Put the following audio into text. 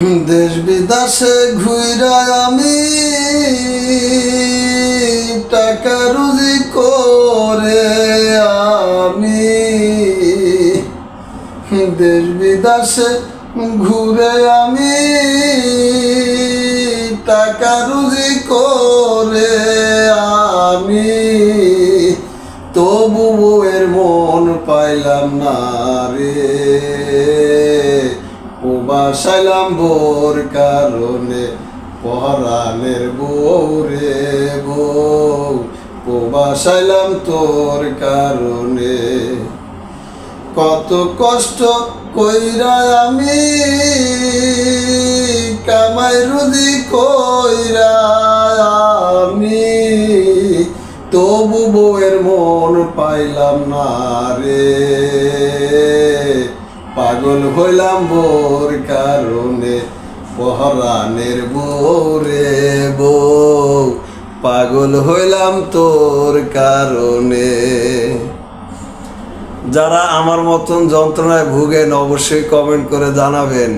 দেশ বিদেশে ঘুইরা আমি টাকা রুজি করে আমি দেশ বিদেশে ঘুরে আমি টাকা রুজি করে আমি তবু বউয়ের মন পাইলাম না রে বাসাইলাম বোর কারণে পরাণের বউ রে বউ বাসাইলাম তোর কারণে কত কষ্ট কইরা আমি কামাই রুজি কইরা আমি তবু বউয়ের মন পাইলাম না রে পাগল হইলাম বোর কারণে পরাণের বউ রে বউ পাগল হইলাম তোর কারণে। যারা আমার মতন যন্ত্রণায় ভুগেন অবশ্যই কমেন্ট করে জানাবেন।